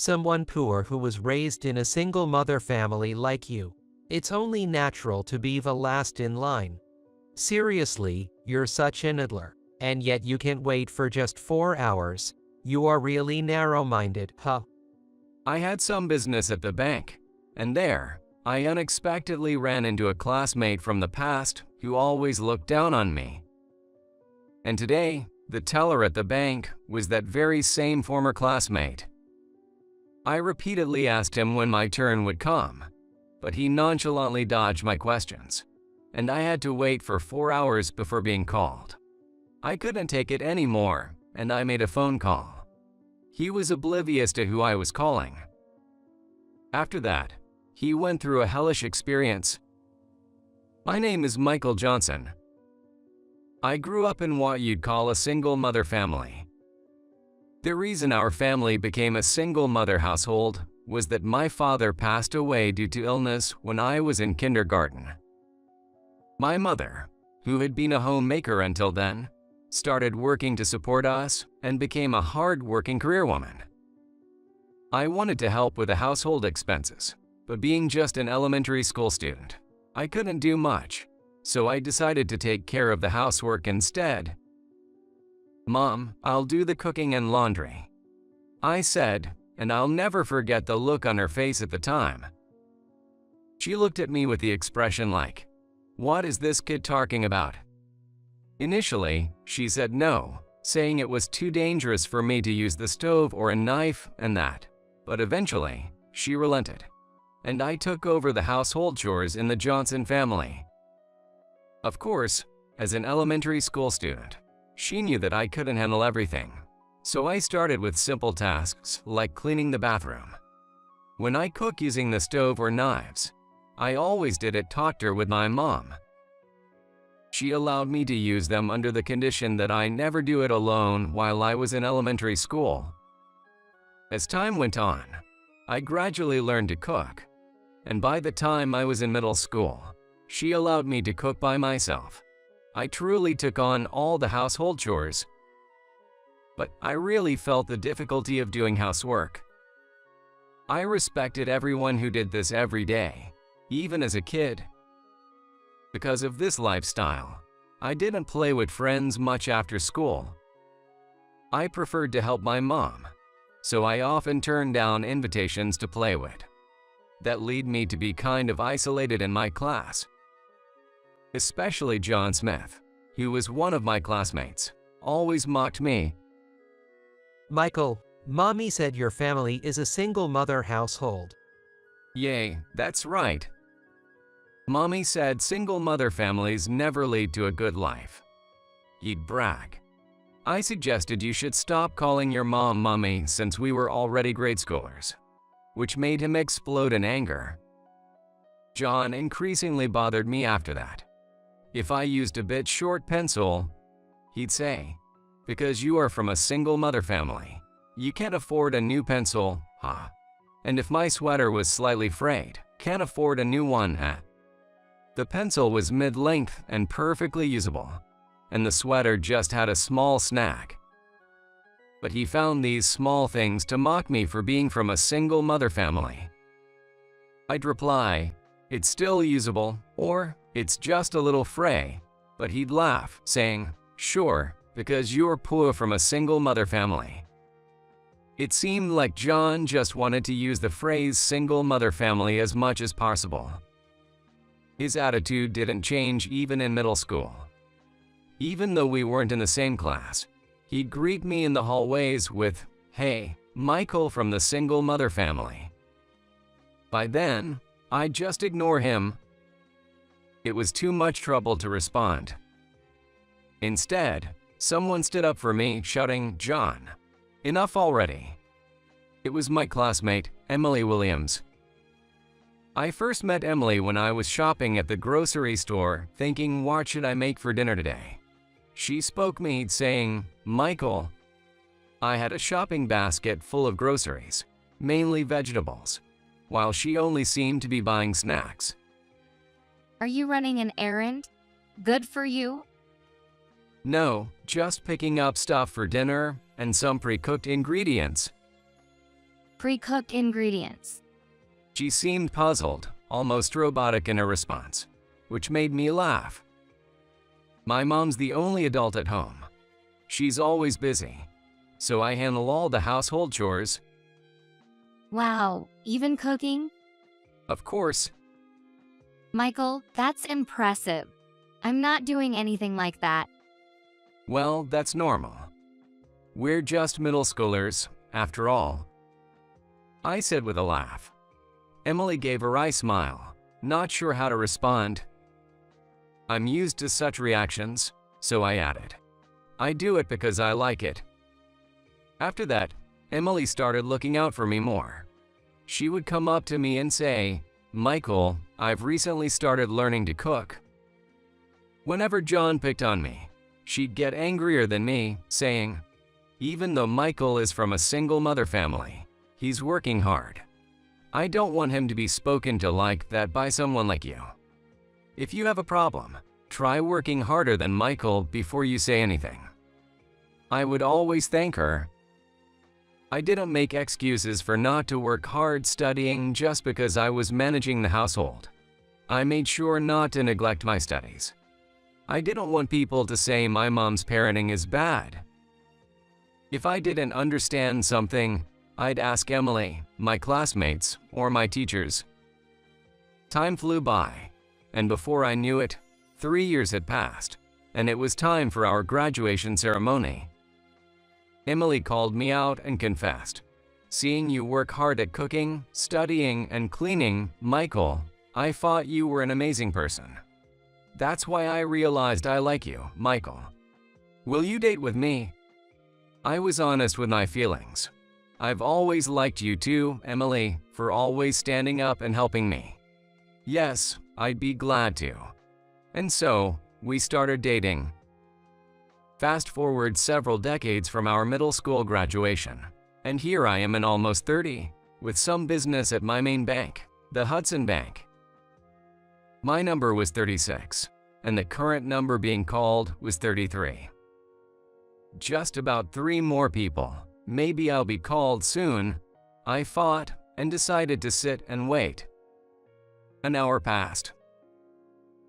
someone poor who was raised in a single mother family like you. It's only natural to be the last in line. Seriously, you're such an idler, and yet you can't wait for just 4 hours. You are really narrow-minded, huh? I had some business at the bank, and there, I unexpectedly ran into a classmate from the past who always looked down on me. And today, the teller at the bank was that very same former classmate. I repeatedly asked him when my turn would come, but he nonchalantly dodged my questions, and I had to wait for 4 hours before being called. I couldn't take it anymore, and I made a phone call. He was oblivious to who I was calling. After that, he went through a hellish experience. My name is Michael Johnson. I grew up in what you'd call a single mother family. The reason our family became a single mother household was that my father passed away due to illness when I was in kindergarten. My mother, who had been a homemaker until then, started working to support us and became a hard-working career woman. I wanted to help with the household expenses, but being just an elementary school student, I couldn't do much, so I decided to take care of the housework instead. "Mom, I'll do the cooking and laundry," I said, and I'll never forget the look on her face at the time. She looked at me with the expression like, "What is this kid talking about?" Initially, she said no, saying it was too dangerous for me to use the stove or a knife and that, but eventually, she relented, and I took over the household chores in the Johnson family. Of course, as an elementary school student, she knew that I couldn't handle everything, so I started with simple tasks like cleaning the bathroom. When I cook using the stove or knives, I always did it talked her with my mom. She allowed me to use them under the condition that I never do it alone while I was in elementary school. As time went on, I gradually learned to cook, and by the time I was in middle school, she allowed me to cook by myself. I truly took on all the household chores, but I really felt the difficulty of doing housework. I respected everyone who did this every day, even as a kid. Because of this lifestyle, I didn't play with friends much after school. I preferred to help my mom, so I often turned down invitations to play with. That led me to be kind of isolated in my class. Especially John Smith, who was one of my classmates, always mocked me. Michael, Mommy said your family is a single mother household. Yay, that's right. Mommy said single mother families never lead to a good life. He'd brag. I suggested you should stop calling your mom Mommy since we were already grade schoolers, which made him explode in anger. John increasingly bothered me after that. If I used a bit short pencil, he'd say, "Because you are from a single mother family, you can't afford a new pencil, huh?" And if my sweater was slightly frayed, "Can't afford a new one, huh?" The pencil was mid-length and perfectly usable, and the sweater just had a small snag. But he found these small things to mock me for being from a single mother family. I'd reply, "It's still usable," or "It's just a little fray," but he'd laugh, saying, "Sure, because you're poor from a single mother family." It seemed like John just wanted to use the phrase single mother family as much as possible. His attitude didn't change even in middle school. Even though we weren't in the same class, he'd greet me in the hallways with, "Hey, Michael from the single mother family." By then, I'd just ignore him. It was too much trouble to respond. Instead, someone stood up for me, shouting, "John, enough already." It was my classmate, Emily Williams. I first met Emily when I was shopping at the grocery store, thinking, what should I make for dinner today? She spoke me, saying, "Michael." I had a shopping basket full of groceries, mainly vegetables, while she only seemed to be buying snacks. Are you running an errand? Good for you. No, just picking up stuff for dinner and some pre-cooked ingredients. Pre-cooked ingredients. She seemed puzzled, almost robotic in her response, which made me laugh. My mom's the only adult at home. She's always busy, so I handle all the household chores. Wow, even cooking? Of course. Michael, that's impressive. I'm not doing anything like that. Well, that's normal. We're just middle schoolers, after all. I said with a laugh. Emily gave a wry smile, not sure how to respond. I'm used to such reactions, so I added, I do it because I like it. After that, Emily started looking out for me more. She would come up to me and say, Michael, I've recently started learning to cook. Whenever John picked on me, she'd get angrier than me, saying, even though Michael is from a single mother family, he's working hard. I don't want him to be spoken to like that by someone like you. If you have a problem, try working harder than Michael before you say anything. I would always thank her. I didn't make excuses for not to work hard studying just because I was managing the household. I made sure not to neglect my studies. I didn't want people to say my mom's parenting is bad. If I didn't understand something, I'd ask Emily, my classmates, or my teachers. Time flew by, and before I knew it, 3 years had passed, and it was time for our graduation ceremony. Emily called me out and confessed, seeing you work hard at cooking, studying, and cleaning, Michael, I thought you were an amazing person. That's why I realized I like you, Michael. Will you date with me? I was honest with my feelings. I've always liked you too, Emily, for always standing up and helping me. Yes, I'd be glad to. And so, we started dating. Fast forward several decades from our middle school graduation, and here I am in almost 30, with some business at my main bank, the Hudson Bank. My number was 36, and the current number being called was 33. Just about 3 more people, maybe I'll be called soon, I thought, and decided to sit and wait. An hour passed,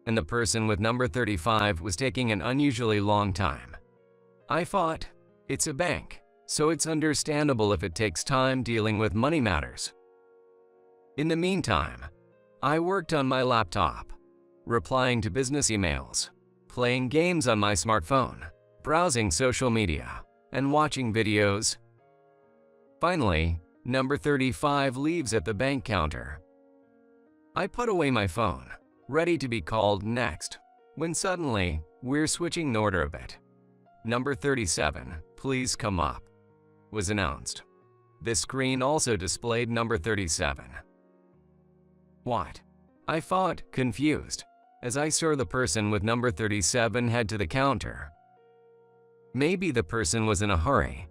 and the person with number 35 was taking an unusually long time. I thought, it's a bank, so it's understandable if it takes time dealing with money matters. In the meantime, I worked on my laptop, replying to business emails, playing games on my smartphone, browsing social media, and watching videos. Finally, number 35 leaves at the bank counter. I put away my phone, ready to be called next, when suddenly, we're switching the order a bit. Number 37, please come up, was announced. The screen also displayed number 37. What? I thought, confused, as I saw the person with number 37 head to the counter. Maybe the person was in a hurry,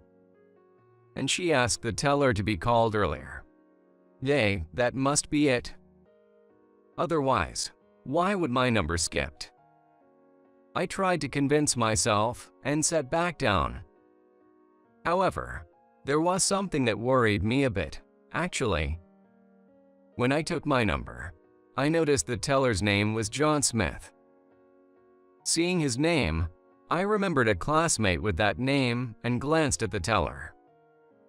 and she asked the teller to be called earlier. Yay, that must be it. Otherwise, why would my number skipped? I tried to convince myself and sat back down. However, there was something that worried me a bit, actually. When I took my number, I noticed the teller's name was John Smith. Seeing his name, I remembered a classmate with that name and glanced at the teller.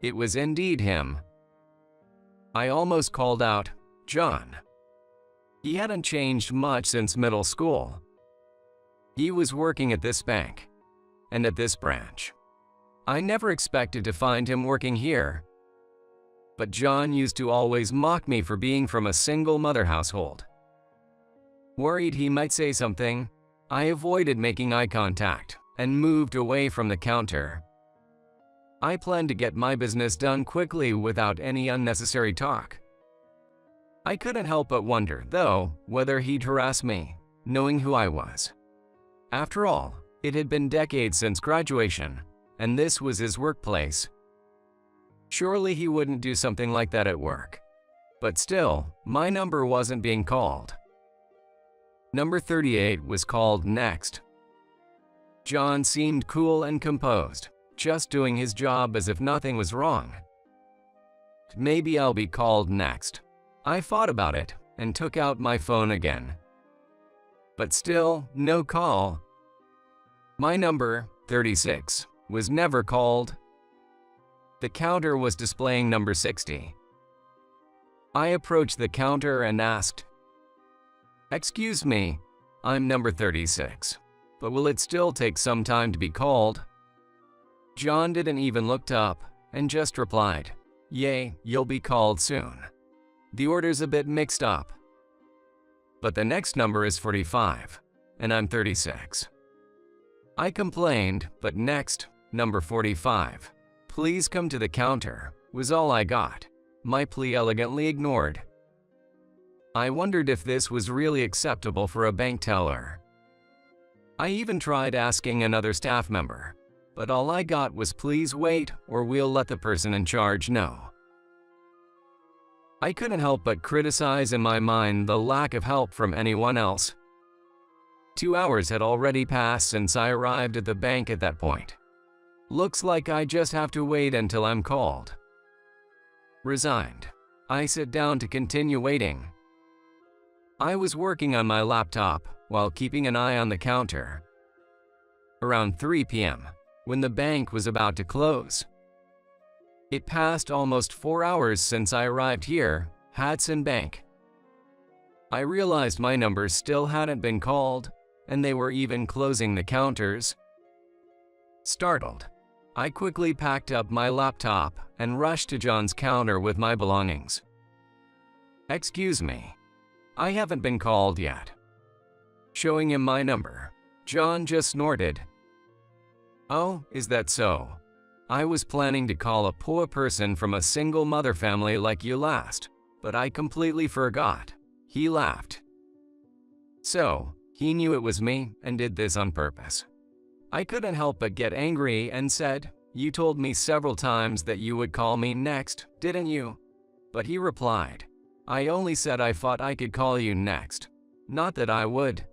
It was indeed him. I almost called out, John. He hadn't changed much since middle school. He was working at this bank, and at this branch. I never expected to find him working here. But John used to always mock me for being from a single mother household. Worried he might say something, I avoided making eye contact and moved away from the counter. I planned to get my business done quickly without any unnecessary talk. I couldn't help but wonder, though, whether he'd harass me, knowing who I was. After all, it had been decades since graduation, and this was his workplace. Surely he wouldn't do something like that at work. But still, my number wasn't being called. Number 38 was called next. John seemed cool and composed, just doing his job as if nothing was wrong. maybe I'll be called next. I thought about it and took out my phone again. But still, no call. My number, 36, was never called. The counter was displaying number 60. I approached the counter and asked, "Excuse me, I'm number 36, but will it still take some time to be called?" John didn't even look up and just replied, "Yay, you'll be called soon. The order's a bit mixed up. But the next number is 45, and I'm 36. I complained, but next, number 45, "Please come to the counter," was all I got, my plea elegantly ignored. I wondered if this was really acceptable for a bank teller. I even tried asking another staff member, but all I got was "Please wait or we'll let the person in charge know." I couldn't help but criticize in my mind the lack of help from anyone else. 2 hours had already passed since I arrived at the bank at that point. Looks like I just have to wait until I'm called. Resigned, I sit down to continue waiting. I was working on my laptop while keeping an eye on the counter. Around 3 p.m., when the bank was about to close. It passed almost 4 hours since I arrived here, Hudson Bank. I realized my number still hadn't been called, and they were even closing the counters. Startled, I quickly packed up my laptop and rushed to John's counter with my belongings. "Excuse me, I haven't been called yet." Showing him my number, John just snorted. "Oh, is that so? I was planning to call a poor person from a single mother family like you last, but I completely forgot." He laughed. So, he knew it was me and did this on purpose. I couldn't help but get angry and said, "You told me several times that you would call me next, didn't you?" But he replied, "I only said I thought I could call you next, not that I would."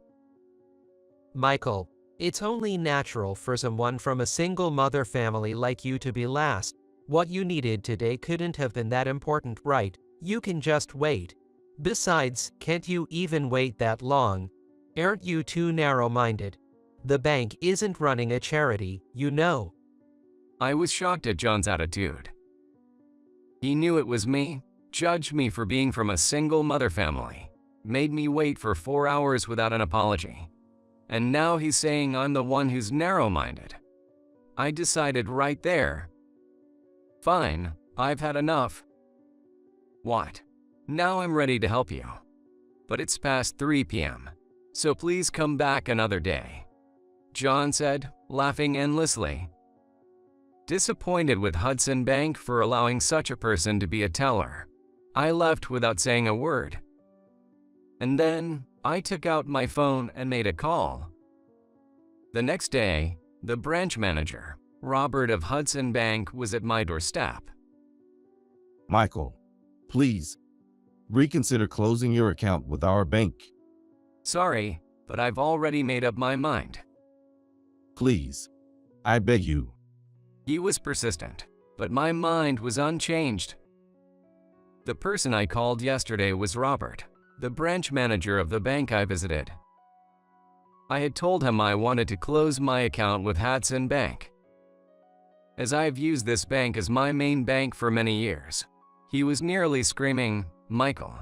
Michael, it's only natural for someone from a single mother family like you to be last. What you needed today couldn't have been that important, right? You can just wait. Besides, can't you even wait that long? Aren't you too narrow-minded? The bank isn't running a charity, you know. I was shocked at John's attitude. He knew it was me, judged me for being from a single mother family, made me wait for 4 hours without an apology. And now he's saying I'm the one who's narrow-minded. I decided right there. Fine, I've had enough. What? Now I'm ready to help you. But it's past 3 p.m., so please come back another day," John said, laughing endlessly. Disappointed with Hudson Bank for allowing such a person to be a teller, I left without saying a word. And then, I took out my phone and made a call. The next day, the branch manager, Robert of Hudson Bank, was at my doorstep. "Michael, please, reconsider closing your account with our bank. "Sorry, but I've already made up my mind." Please, I beg you." He was persistent, but my mind was unchanged. The person I called yesterday was Robert, the branch manager of the bank I visited. I had told him I wanted to close my account with Hudson Bank. As I've used this bank as my main bank for many years, he was nearly screaming, "Michael,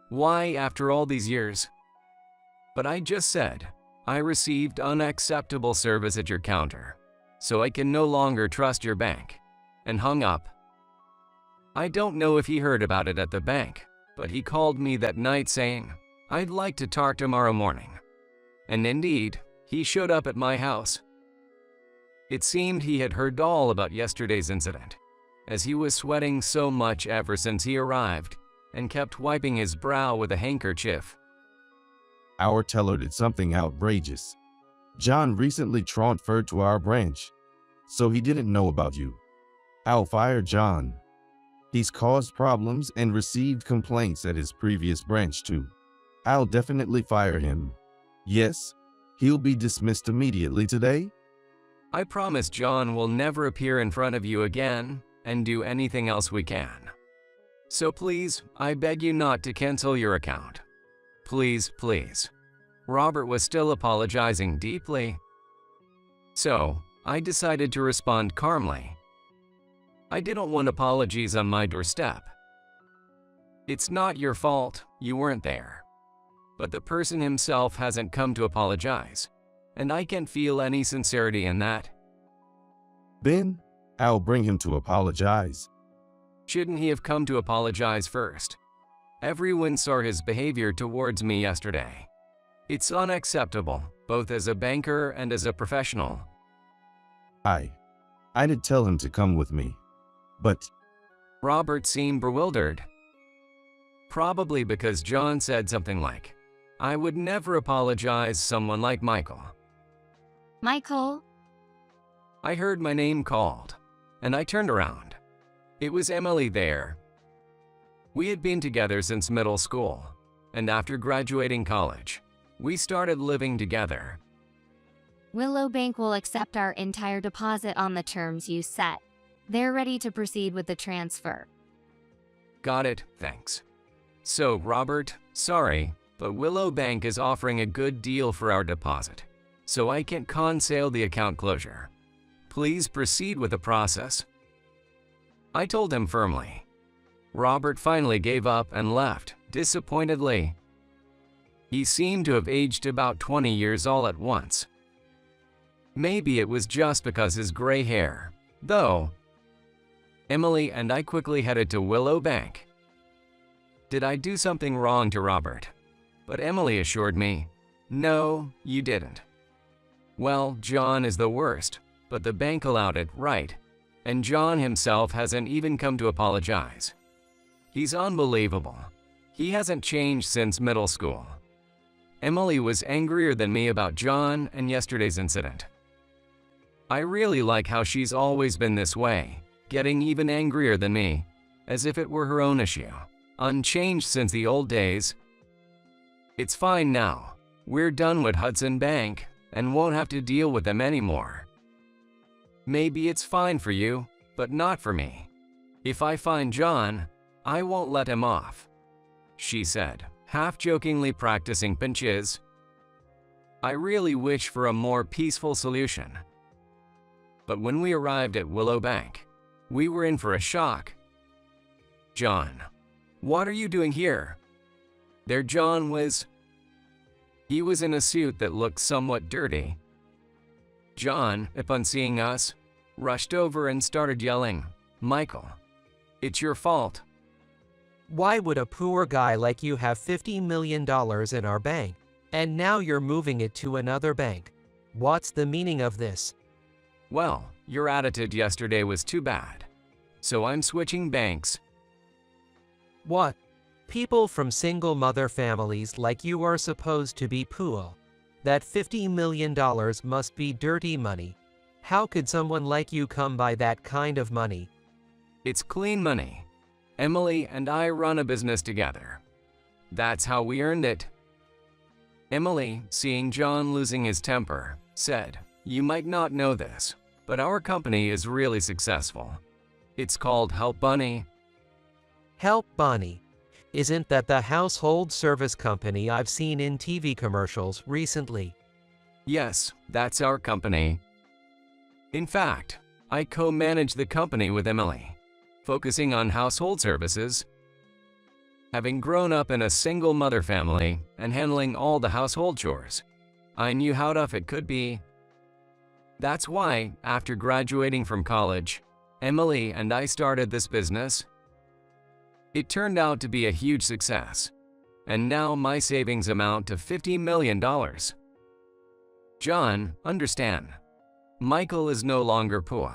why after all these years?" But I just said, "I received unacceptable service at your counter, so I can no longer trust your bank," and hung up. I don't know if he heard about it at the bank, but he called me that night saying, "I'd like to talk tomorrow morning." And indeed, he showed up at my house. It seemed he had heard all about yesterday's incident, as he was sweating so much ever since he arrived and kept wiping his brow with a handkerchief. "Our teller did something outrageous. John recently transferred to our branch, so he didn't know about you. I'll fire John. He's caused problems and received complaints at his previous branch too. I'll definitely fire him. Yes, he'll be dismissed immediately today." I promise John will never appear in front of you again and do anything else we can. So please, I beg you not to cancel your account. Please, please. Robert was still apologizing deeply. So, I decided to respond calmly. I didn't want apologies on my doorstep. It's not your fault, you weren't there. But the person himself hasn't come to apologize, and I can't feel any sincerity in that. Then, I'll bring him to apologize. Shouldn't he have come to apologize first? Everyone saw his behavior towards me yesterday. It's unacceptable, both as a banker and as a professional. I did tell him to come with me, but… Robert seemed bewildered. Probably because John said something like, I would never apologize someone like Michael. Michael? I heard my name called, and I turned around. It was Emily there. We had been together since middle school, and after graduating college, we started living together. Willow Bank will accept our entire deposit on the terms you set. They're ready to proceed with the transfer. Got it, thanks. So, Robert, sorry, but Willow Bank is offering a good deal for our deposit, so I can't cancel the account closure. Please proceed with the process. I told him firmly. Robert finally gave up and left, disappointedly. He seemed to have aged about 20 years all at once. Maybe it was just because his gray hair, though. Emily and I quickly headed to Willow Bank. Did I do something wrong to Robert? But Emily assured me, no, you didn't. Well, John is the worst, but the bank allowed it, right? And John himself hasn't even come to apologize. He's unbelievable. He hasn't changed since middle school. Emily was angrier than me about John and yesterday's incident. I really like how she's always been this way, getting even angrier than me, as if it were her own issue, unchanged since the old days. It's fine now. We're done with Hudson Bank and won't have to deal with them anymore. Maybe it's fine for you, but not for me. If I find John, I won't let him off, she said, half-jokingly practicing pinches. I really wish for a more peaceful solution. But when we arrived at Willow Bank, we were in for a shock. John, what are you doing here? There John was. He was in a suit that looked somewhat dirty. John, upon seeing us, rushed over and started yelling, Michael, it's your fault. Why would a poor guy like you have $50 million in our bank, and now you're moving it to another bank? What's the meaning of this? Well, your attitude yesterday was too bad, so I'm switching banks. What? People from single mother families like you are supposed to be poor. That $50 million must be dirty money. How could someone like you come by that kind of money? It's clean money. Emily and I run a business together. That's how we earned it. Emily, seeing John losing his temper, said, you might not know this, but our company is really successful. It's called Help Bunny. Help Bunny. Isn't that the household service company I've seen in TV commercials recently? Yes, that's our company. In fact, I co-manage the company with Emily, focusing on household services. Having grown up in a single mother family and handling all the household chores, I knew how tough it could be. That's why, after graduating from college, Emily and I started this business. It turned out to be a huge success, and now my savings amount to $50 million. John, understand, Michael is no longer poor,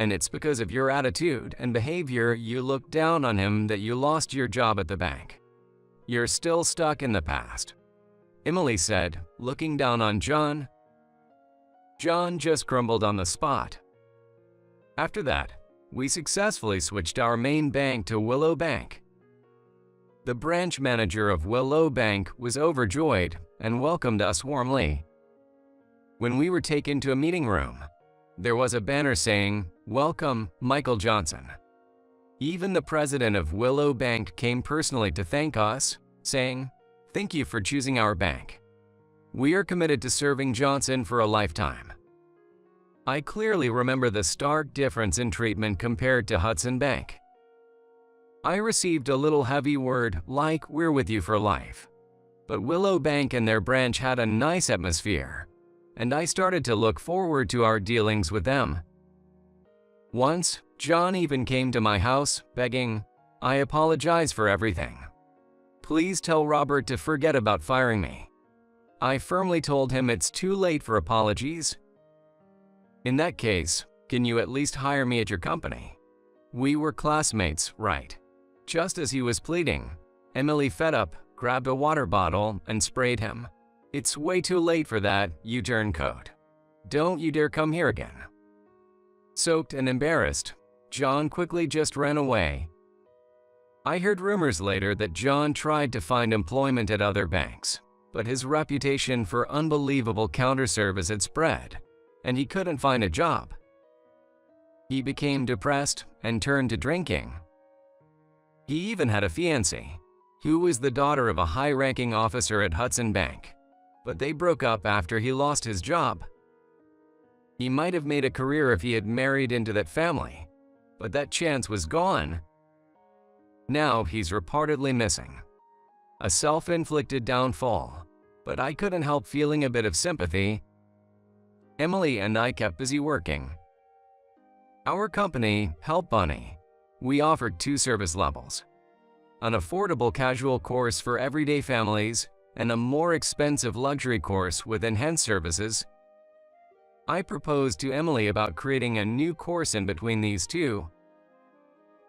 and it's because of your attitude and behavior you looked down on him that you lost your job at the bank. You're still stuck in the past, Emily said, looking down on John. John just crumbled on the spot. After that, we successfully switched our main bank to Willow Bank. The branch manager of Willow Bank was overjoyed and welcomed us warmly. When we were taken to a meeting room, there was a banner saying, "Welcome, Michael Johnson." Even the president of Willow Bank came personally to thank us, saying, "Thank you for choosing our bank. We are committed to serving Johnson for a lifetime." I clearly remember the stark difference in treatment compared to Hudson Bank. I received a little heavy word like "we're with you for life." But Willow Bank and their branch had a nice atmosphere, and I started to look forward to our dealings with them. Once, John even came to my house, begging, "I apologize for everything. Please tell Robert to forget about firing me." I firmly told him it's too late for apologies. "In that case, can you at least hire me at your company? We were classmates, right?" Just as he was pleading, Emily, fed up, grabbed a water bottle and sprayed him. "It's way too late for that, you turncoat. Don't you dare come here again." Soaked and embarrassed, John quickly just ran away. I heard rumors later that John tried to find employment at other banks, but his reputation for unbelievable counter service had spread, and he couldn't find a job. He became depressed and turned to drinking. He even had a fiancée, who was the daughter of a high-ranking officer at Hudson Bank, but they broke up after he lost his job. He might have made a career if he had married into that family, but that chance was gone. Now he's reportedly missing. A self-inflicted downfall, but I couldn't help feeling a bit of sympathy. Emily and I kept busy working. Our company, Help Bunny, we offered 2 service levels: an affordable casual course for everyday families and a more expensive luxury course with enhanced services. I proposed to Emily about creating a new course in between these two.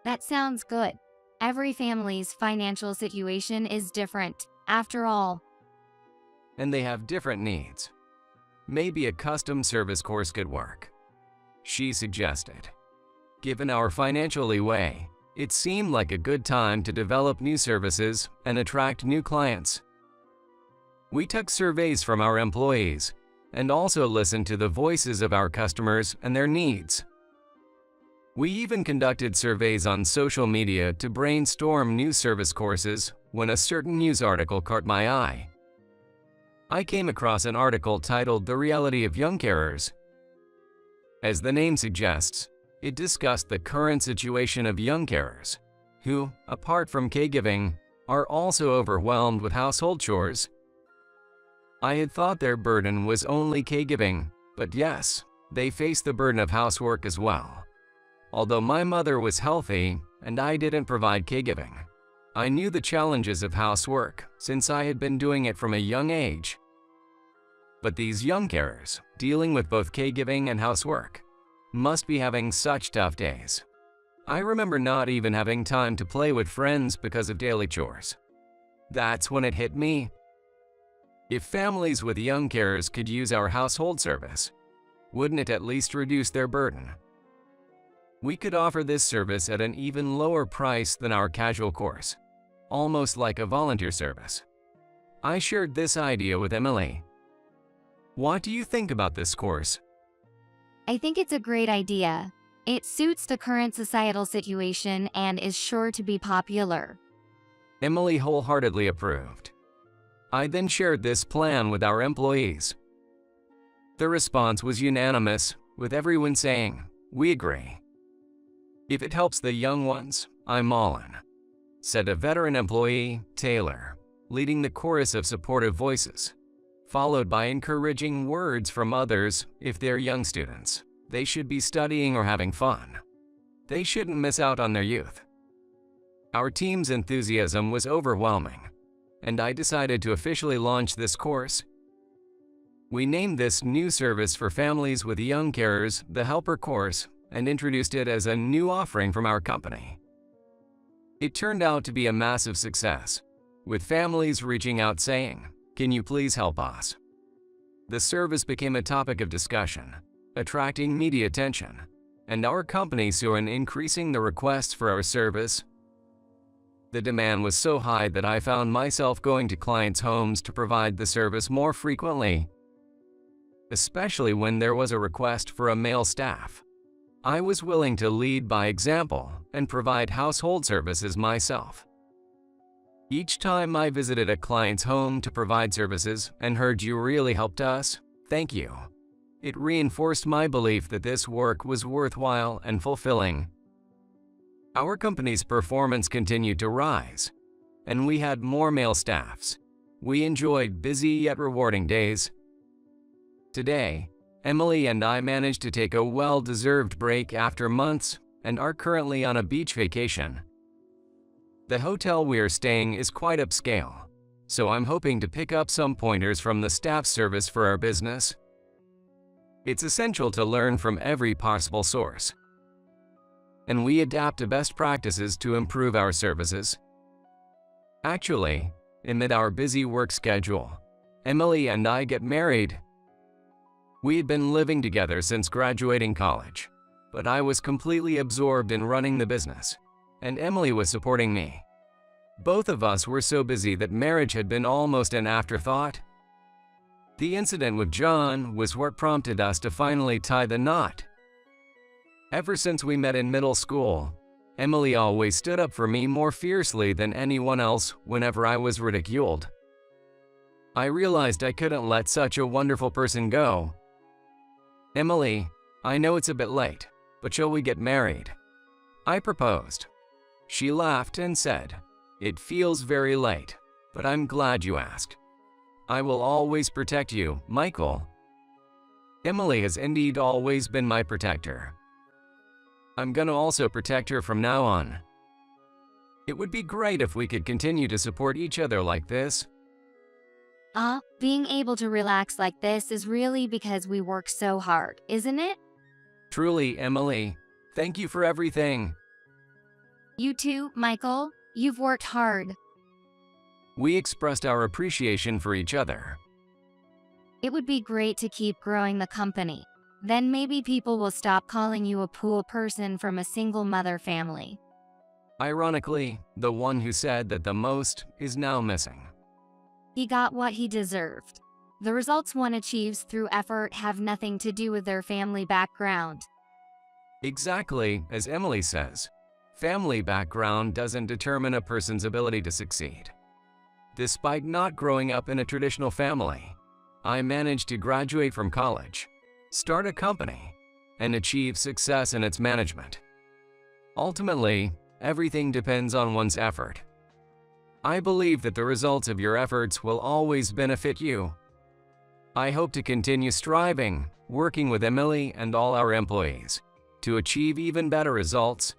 That sounds good. Every family's financial situation is different, after all. And they have different needs. Maybe a custom service course could work, she suggested. Given our financial leeway, it seemed like a good time to develop new services and attract new clients. We took surveys from our employees and also listened to the voices of our customers and their needs. We even conducted surveys on social media to brainstorm new service courses when a certain news article caught my eye. I came across an article titled "The Reality of Young Carers." As the name suggests, it discussed the current situation of young carers, who, apart from caregiving, are also overwhelmed with household chores. I had thought their burden was only caregiving, but yes, they face the burden of housework as well. Although my mother was healthy and I didn't provide caregiving, I knew the challenges of housework since I had been doing it from a young age. But these young carers, dealing with both caregiving and housework, must be having such tough days. I remember not even having time to play with friends because of daily chores. That's when it hit me. If families with young carers could use our household service, wouldn't it at least reduce their burden? We could offer this service at an even lower price than our casual course, almost like a volunteer service. I shared this idea with Emily. What do you think about this course? I think it's a great idea. It suits the current societal situation and is sure to be popular. Emily wholeheartedly approved. I then shared this plan with our employees. The response was unanimous, with everyone saying, "We agree." "If it helps the young ones, I'm all in," said a veteran employee, Taylor, leading the chorus of supportive voices, followed by encouraging words from others. If they're young students, they should be studying or having fun. They shouldn't miss out on their youth. Our team's enthusiasm was overwhelming, and I decided to officially launch this course. We named this new service for families with young carers the Helper Course and introduced it as a new offering from our company. It turned out to be a massive success, with families reaching out saying, "Can you please help us?" The service became a topic of discussion, attracting media attention, and our company saw an increase in the requests for our service. The demand was so high that I found myself going to clients' homes to provide the service more frequently, especially when there was a request for a male staff. I was willing to lead by example and provide household services myself. Each time I visited a client's home to provide services and heard you really helped us, thank you. It reinforced my belief that this work was worthwhile and fulfilling. Our company's performance continued to rise, and we had more male staffs. We enjoyed busy yet rewarding days. Today, Emily and I managed to take a well-deserved break after months and are currently on a beach vacation. The hotel we are staying is quite upscale, so I'm hoping to pick up some pointers from the staff service for our business. It's essential to learn from every possible source, and we adapt to best practices to improve our services. Actually, amid our busy work schedule, Emily and I get married. We had been living together since graduating college, but I was completely absorbed in running the business, and Emily was supporting me. Both of us were so busy that marriage had been almost an afterthought. The incident with John was what prompted us to finally tie the knot. Ever since we met in middle school, Emily always stood up for me more fiercely than anyone else whenever I was ridiculed. I realized I couldn't let such a wonderful person go. Emily, I know it's a bit late, but shall we get married? I proposed. She laughed and said, "It feels very late, but I'm glad you asked. I will always protect you, Michael." Emily has indeed always been my protector. I'm gonna also protect her from now on. It would be great if we could continue to support each other like this. Being able to relax like this is really because we work so hard, isn't it? Truly, Emily. Thank you for everything. You too, Michael. You've worked hard. We expressed our appreciation for each other. It would be great to keep growing the company. Then maybe people will stop calling you a pool person from a single mother family. Ironically, the one who said that the most is now missing. He got what he deserved. The results one achieves through effort have nothing to do with their family background. Exactly, as Emily says, family background doesn't determine a person's ability to succeed. Despite not growing up in a traditional family, I managed to graduate from college, start a company, and achieve success in its management. Ultimately, everything depends on one's effort. I believe that the results of your efforts will always benefit you. I hope to continue striving, working with Emily and all our employees, to achieve even better results